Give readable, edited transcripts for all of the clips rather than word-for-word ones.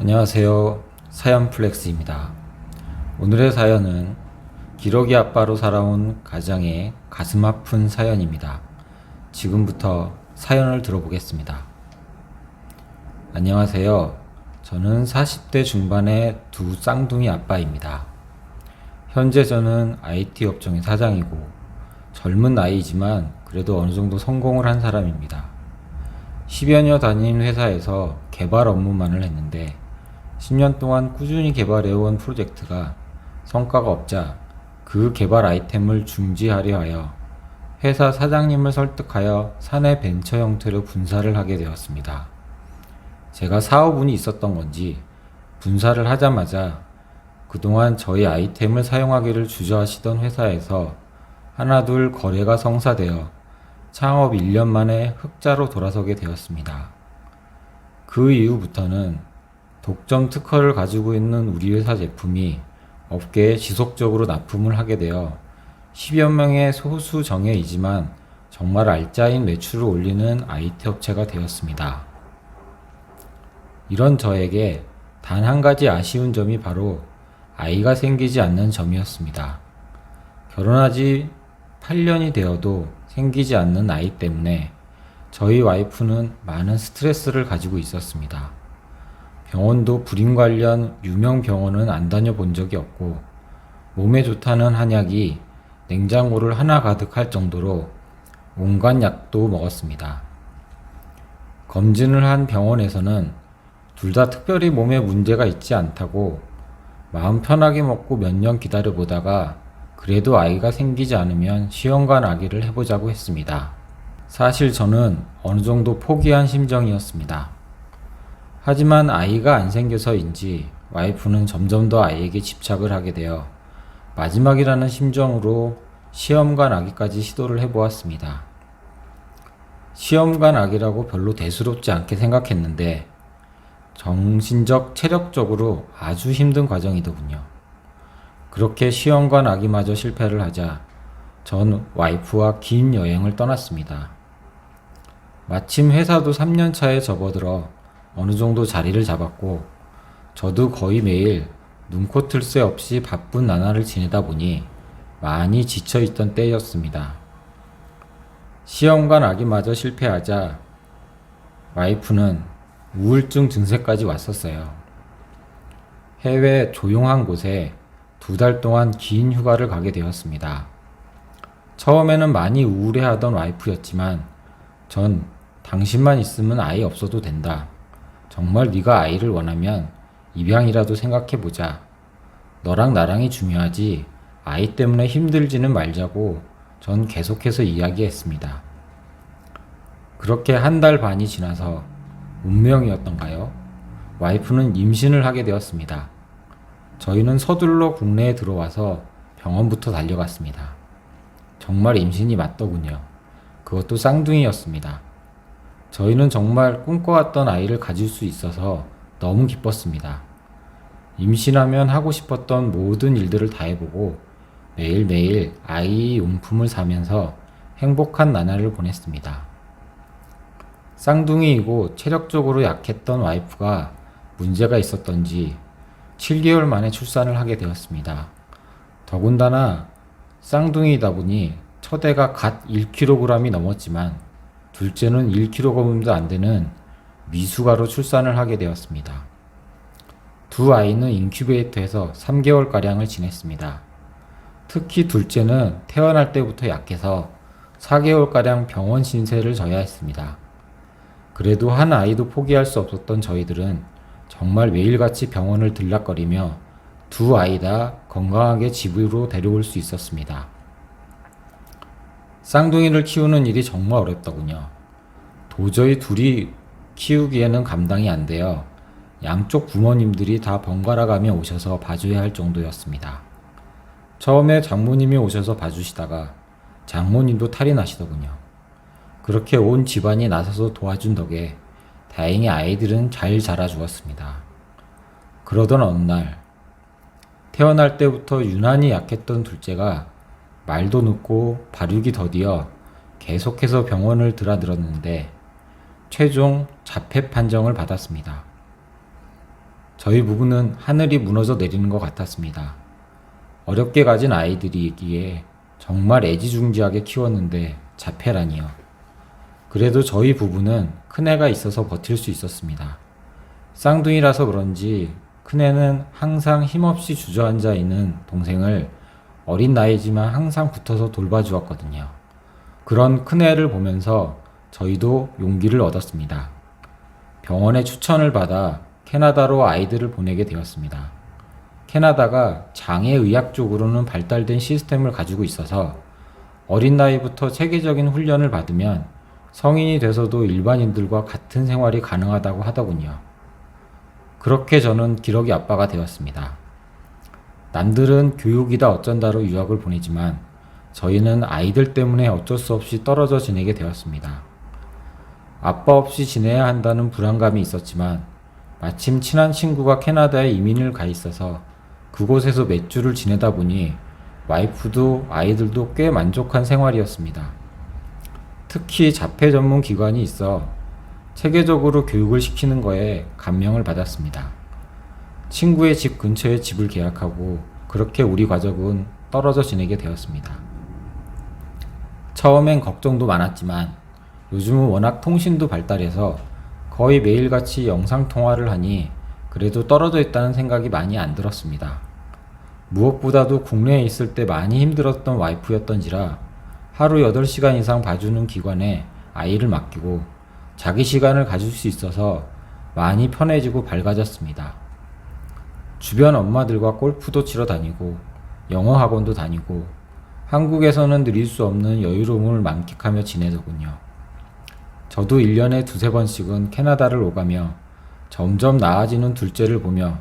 안녕하세요. 사연플렉스입니다. 오늘의 사연은 기러기 아빠로 살아온 가장의 가슴 아픈 사연입니다. 지금부터 사연을 들어보겠습니다. 안녕하세요. 저는 40대 중반의 두 쌍둥이 아빠입니다. 현재 저는 IT 업종의 사장이고 젊은 나이지만 그래도 어느 정도 성공을 한 사람입니다. 10여 년 다닌 회사에서 개발 업무만을 했는데 10년 동안 꾸준히 개발해온 프로젝트가 성과가 없자 그 개발 아이템을 중지하려 하여 회사 사장님을 설득하여 사내 벤처 형태로 분사를 하게 되었습니다. 제가 사업운이 있었던 건지 분사를 하자마자 그동안 저희 아이템을 사용하기를 주저하시던 회사에서 하나둘 거래가 성사되어 창업 1년 만에 흑자로 돌아서게 되었습니다. 그 이후부터는 독점 특허를 가지고 있는 우리 회사 제품이 업계에 지속적으로 납품을 하게 되어 10여 명의 소수 정예이지만 정말 알짜인 매출을 올리는 IT 업체가 되었습니다. 이런 저에게 단 한 가지 아쉬운 점이 바로 아이가 생기지 않는 점이었습니다. 결혼하지 8년이 되어도 생기지 않는 아이 때문에 저희 와이프는 많은 스트레스를 가지고 있었습니다. 병원도 불임 관련 유명 병원은 안 다녀본 적이 없고 몸에 좋다는 한약이 냉장고를 하나 가득할 정도로 온갖 약도 먹었습니다. 검진을 한 병원에서는 둘 다 특별히 몸에 문제가 있지 않다고 마음 편하게 먹고 몇 년 기다려보다가 그래도 아이가 생기지 않으면 시험관 아기를 해보자고 했습니다. 사실 저는 어느 정도 포기한 심정이었습니다. 하지만 아이가 안 생겨서인지 와이프는 점점 더 아이에게 집착을 하게 되어 마지막이라는 심정으로 시험관 아기까지 시도를 해보았습니다. 시험관 아기라고 별로 대수롭지 않게 생각했는데 정신적, 체력적으로 아주 힘든 과정이더군요. 그렇게 시험관 아기마저 실패를 하자 전 와이프와 긴 여행을 떠났습니다. 마침 회사도 3년 차에 접어들어 어느 정도 자리를 잡았고 저도 거의 매일 눈코 틀 새 없이 바쁜 나날을 지내다 보니 많이 지쳐있던 때였습니다. 시험관 아기마저 실패하자 와이프는 우울증 증세까지 왔었어요. 해외 조용한 곳에 2달 동안 긴 휴가를 가게 되었습니다. 처음에는 많이 우울해하던 와이프였지만 전 당신만 있으면 아이 없어도 된다. 정말 네가 아이를 원하면 입양이라도 생각해보자. 너랑 나랑이 중요하지 아이 때문에 힘들지는 말자고 전 계속해서 이야기했습니다. 그렇게 한 달 반이 지나서 운명이었던가요? 와이프는 임신을 하게 되었습니다. 저희는 서둘러 국내에 들어와서 병원부터 달려갔습니다. 정말 임신이 맞더군요. 그것도 쌍둥이였습니다. 저희는 정말 꿈꿔왔던 아이를 가질 수 있어서 너무 기뻤습니다. 임신하면 하고 싶었던 모든 일들을 다 해보고 매일매일 아이 용품을 사면서 행복한 나날을 보냈습니다. 쌍둥이이고 체력적으로 약했던 와이프가 문제가 있었던지 7개월 만에 출산을 하게 되었습니다. 더군다나 쌍둥이이다 보니 첫애가 갓 1kg이 넘었지만 둘째는 1kg도 안 되는 미숙아로 출산을 하게 되었습니다. 두 아이는 인큐베이터에서 3개월가량을 지냈습니다. 특히 둘째는 태어날 때부터 약해서 4개월가량 병원 신세를 져야 했습니다. 그래도 한 아이도 포기할 수 없었던 저희들은 정말 매일같이 병원을 들락거리며 두 아이 다 건강하게 집으로 데려올 수 있었습니다. 쌍둥이를 키우는 일이 정말 어렵더군요. 도저히 둘이 키우기에는 감당이 안 되어 양쪽 부모님들이 다 번갈아 가며 오셔서 봐줘야 할 정도였습니다. 처음에 장모님이 오셔서 봐주시다가 장모님도 탈이 나시더군요. 그렇게 온 집안이 나서서 도와준 덕에 다행히 아이들은 잘 자라 주었습니다. 그러던 어느 날 태어날 때부터 유난히 약했던 둘째가 말도 늦고 발육이 더디어 계속해서 병원을 드나들었는데 최종 자폐 판정을 받았습니다. 저희 부부는 하늘이 무너져 내리는 것 같았습니다. 어렵게 가진 아이들이기에 정말 애지중지하게 키웠는데 자폐라니요. 그래도 저희 부부는 큰애가 있어서 버틸 수 있었습니다. 쌍둥이라서 그런지 큰애는 항상 힘없이 주저앉아 있는 동생을 어린 나이지만 항상 붙어서 돌봐주었거든요. 그런 큰애를 보면서 저희도 용기를 얻었습니다. 병원의 추천을 받아 캐나다로 아이들을 보내게 되었습니다. 캐나다가 장애의학 쪽으로는 발달된 시스템을 가지고 있어서 어린 나이부터 체계적인 훈련을 받으면 성인이 돼서도 일반인들과 같은 생활이 가능하다고 하더군요. 그렇게 저는 기러기 아빠가 되었습니다. 남들은 교육이다 어쩐다로 유학을 보내지만 저희는 아이들 때문에 어쩔 수 없이 떨어져 지내게 되었습니다. 아빠 없이 지내야 한다는 불안감이 있었지만 마침 친한 친구가 캐나다에 이민을 가 있어서 그곳에서 몇 주를 지내다 보니 와이프도 아이들도 꽤 만족한 생활이었습니다. 특히 자폐 전문 기관이 있어 체계적으로 교육을 시키는 거에 감명을 받았습니다. 친구의 집 근처에 집을 계약하고 그렇게 우리 가족은 떨어져 지내게 되었습니다. 처음엔 걱정도 많았지만 요즘은 워낙 통신도 발달해서 거의 매일같이 영상통화를 하니 그래도 떨어져 있다는 생각이 많이 안 들었습니다. 무엇보다도 국내에 있을 때 많이 힘들었던 와이프였던지라 하루 8시간 이상 봐주는 기관에 아이를 맡기고 자기 시간을 가질 수 있어서 많이 편해지고 밝아졌습니다. 주변 엄마들과 골프도 치러 다니고 영어 학원도 다니고 한국에서는 누릴 수 없는 여유로움을 만끽하며 지내더군요. 저도 1년에 두세 번씩은 캐나다를 오가며 점점 나아지는 둘째를 보며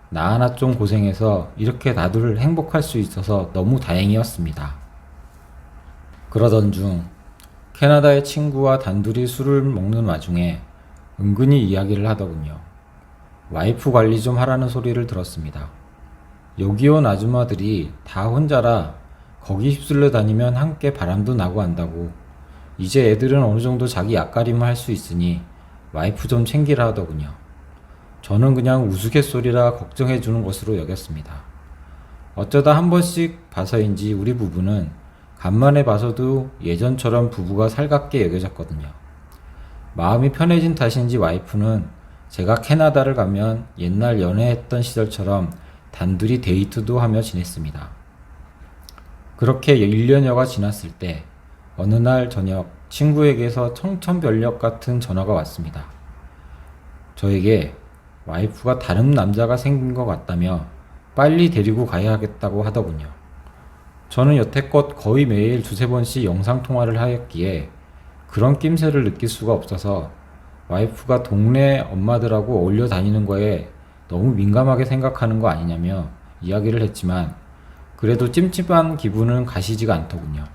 나 하나 좀 고생해서 이렇게 다들 행복할 수 있어서 너무 다행이었습니다. 그러던 중 캐나다의 친구와 단둘이 술을 먹는 와중에 은근히 이야기를 하더군요. 와이프 관리 좀 하라는 소리를 들었습니다. 여기 온 아줌마들이 다 혼자라 거기 휩쓸려 다니면 함께 바람도 나고 한다고. 이제 애들은 어느 정도 자기 앞가림을 할 수 있으니 와이프 좀 챙기라 하더군요. 저는 그냥 우스갯소리라 걱정해 주는 것으로 여겼습니다. 어쩌다 한 번씩 봐서인지 우리 부부는 간만에 봐서도 예전처럼 부부가 살갑게 여겨졌거든요. 마음이 편해진 탓인지 와이프는 제가 캐나다를 가면 옛날 연애했던 시절처럼 단둘이 데이트도 하며 지냈습니다. 그렇게 1년여가 지났을 때 어느 날 저녁 친구에게서 청천벽력 같은 전화가 왔습니다. 저에게 와이프가 다른 남자가 생긴 것 같다며 빨리 데리고 가야 하겠다고 하더군요. 저는 여태껏 거의 매일 두세 번씩 영상통화를 하였기에 그런 낌새를 느낄 수가 없어서 와이프가 동네 엄마들하고 어울려 다니는 거에 너무 민감하게 생각하는 거 아니냐며 이야기를 했지만 그래도 찜찜한 기분은 가시지가 않더군요.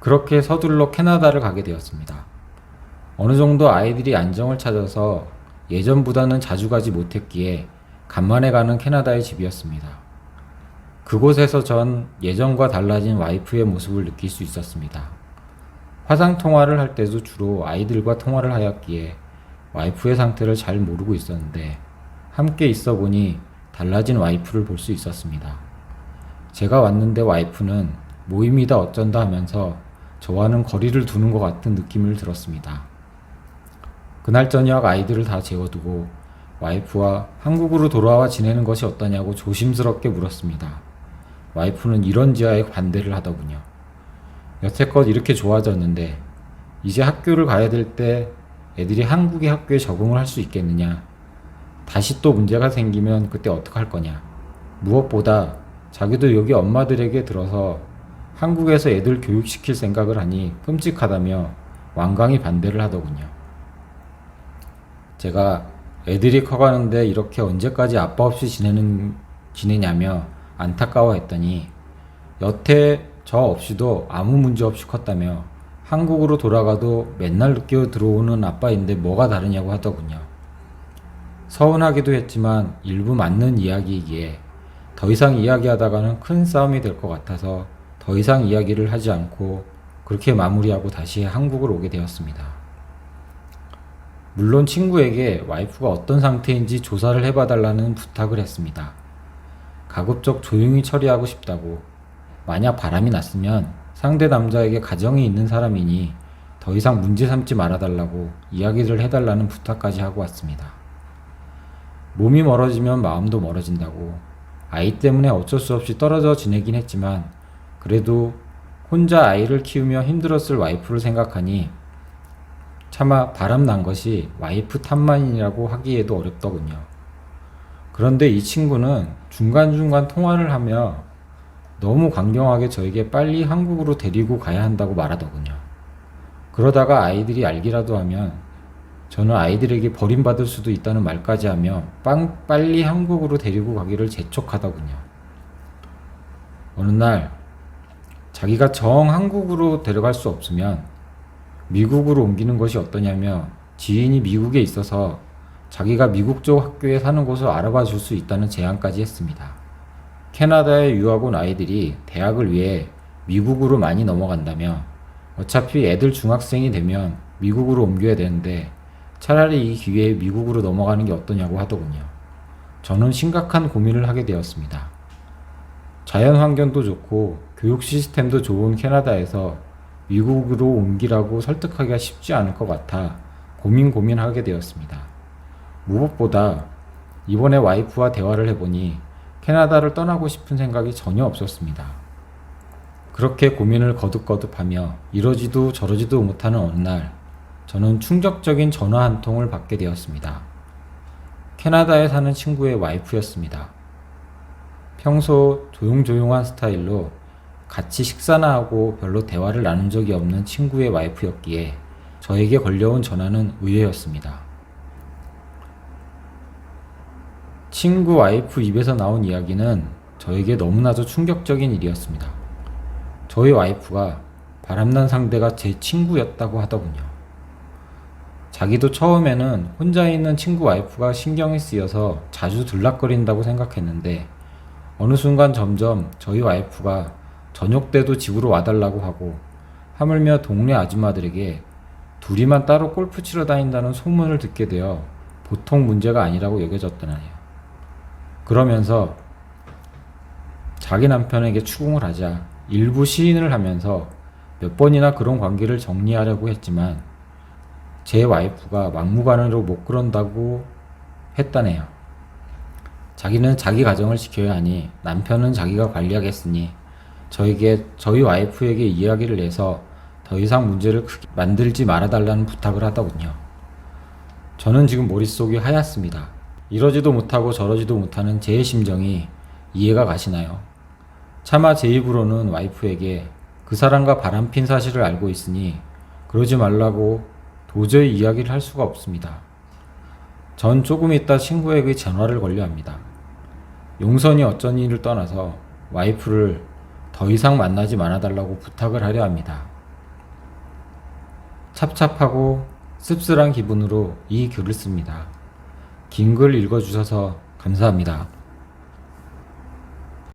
그렇게 서둘러 캐나다를 가게 되었습니다. 어느 정도 아이들이 안정을 찾아서 예전보다는 자주 가지 못했기에 간만에 가는 캐나다의 집이었습니다. 그곳에서 전 예전과 달라진 와이프의 모습을 느낄 수 있었습니다. 화상 통화를 할 때도 주로 아이들과 통화를 하였기에 와이프의 상태를 잘 모르고 있었는데 함께 있어 보니 달라진 와이프를 볼 수 있었습니다. 제가 왔는데 와이프는 모임이다 어쩐다 하면서 저와는 거리를 두는 것 같은 느낌을 들었습니다. 그날 저녁 아이들을 다 재워두고 와이프와 한국으로 돌아와 지내는 것이 어떠냐고 조심스럽게 물었습니다. 와이프는 이런지하에 반대를 하더군요. 여태껏 이렇게 좋아졌는데 이제 학교를 가야 될 때 애들이 한국의 학교에 적응을 할 수 있겠느냐? 다시 또 문제가 생기면 그때 어떡할 거냐? 무엇보다 자기도 여기 엄마들에게 들어서 한국에서 애들 교육시킬 생각을 하니 끔찍하다며 완강히 반대를 하더군요. 제가 애들이 커가는데 이렇게 언제까지 아빠 없이 지내냐며 안타까워했더니 여태 저 없이도 아무 문제 없이 컸다며 한국으로 돌아가도 맨날 늦게 들어오는 아빠인데 뭐가 다르냐고 하더군요. 서운하기도 했지만 일부 맞는 이야기이기에 더 이상 이야기하다가는 큰 싸움이 될 것 같아서 더 이상 이야기를 하지 않고 그렇게 마무리하고 다시 한국을 오게 되었습니다. 물론 친구에게 와이프가 어떤 상태인지 조사를 해봐달라는 부탁을 했습니다. 가급적 조용히 처리하고 싶다고, 만약 바람이 났으면 상대 남자에게 가정이 있는 사람이니 더 이상 문제 삼지 말아달라고 이야기를 해달라는 부탁까지 하고 왔습니다. 몸이 멀어지면 마음도 멀어진다고, 아이 때문에 어쩔 수 없이 떨어져 지내긴 했지만 그래도 혼자 아이를 키우며 힘들었을 와이프를 생각하니 차마 바람 난 것이 와이프 탓만이라고 하기에도 어렵더군요. 그런데 이 친구는 중간중간 통화를 하며 너무 강경하게 저에게 빨리 한국으로 데리고 가야 한다고 말하더군요. 그러다가 아이들이 알기라도 하면 저는 아이들에게 버림받을 수도 있다는 말까지 하며 빨리 한국으로 데리고 가기를 재촉하더군요. 어느 날 자기가 정 한국으로 데려갈 수 없으면 미국으로 옮기는 것이 어떠냐며 지인이 미국에 있어서 자기가 미국 쪽 학교에 사는 곳을 알아봐 줄 수 있다는 제안까지 했습니다. 캐나다에 유학 온 아이들이 대학을 위해 미국으로 많이 넘어간다며 어차피 애들 중학생이 되면 미국으로 옮겨야 되는데 차라리 이 기회에 미국으로 넘어가는 게 어떠냐고 하더군요. 저는 심각한 고민을 하게 되었습니다. 자연 환경도 좋고 교육 시스템도 좋은 캐나다에서 미국으로 옮기라고 설득하기가 쉽지 않을 것 같아 고민하게 되었습니다. 무엇보다 이번에 와이프와 대화를 해보니 캐나다를 떠나고 싶은 생각이 전혀 없었습니다. 그렇게 고민을 거듭거듭하며 이러지도 저러지도 못하는 어느 날 저는 충격적인 전화 한 통을 받게 되었습니다. 캐나다에 사는 친구의 와이프였습니다. 평소 조용조용한 스타일로 같이 식사나 하고 별로 대화를 나눈 적이 없는 친구의 와이프였기에 저에게 걸려온 전화는 의외였습니다. 친구 와이프 입에서 나온 이야기는 저에게 너무나도 충격적인 일이었습니다. 저희 와이프가 바람난 상대가 제 친구였다고 하더군요. 자기도 처음에는 혼자 있는 친구 와이프가 신경이 쓰여서 자주 들락거린다고 생각했는데 어느 순간 점점 저희 와이프가 저녁 때도 집으로 와달라고 하고 하물며 동네 아줌마들에게 둘이만 따로 골프 치러 다닌다는 소문을 듣게 되어 보통 문제가 아니라고 여겨졌더라네요. 그러면서 자기 남편에게 추궁을 하자 일부 시인을 하면서 몇 번이나 그런 관계를 정리하려고 했지만 제 와이프가 막무가내로 못 그런다고 했다네요. 자기는 자기 가정을 지켜야 하니 남편은 자기가 관리하겠으니 저희 와이프에게 이야기를 해서 더 이상 문제를 크게 만들지 말아달라는 부탁을 하더군요. 저는 지금 머릿속이 하얗습니다. 이러지도 못하고 저러지도 못하는 제 심정이 이해가 가시나요? 차마 제 입으로는 와이프에게 그 사람과 바람핀 사실을 알고 있으니 그러지 말라고 도저히 이야기를 할 수가 없습니다. 전 조금 있다 친구에게 전화를 걸려 합니다. 용선이 어쩐 일을 떠나서 와이프를 더 이상 만나지 말아달라고 부탁을 하려 합니다. 찹찹하고 씁쓸한 기분으로 이 글을 씁니다. 긴 글 읽어주셔서 감사합니다.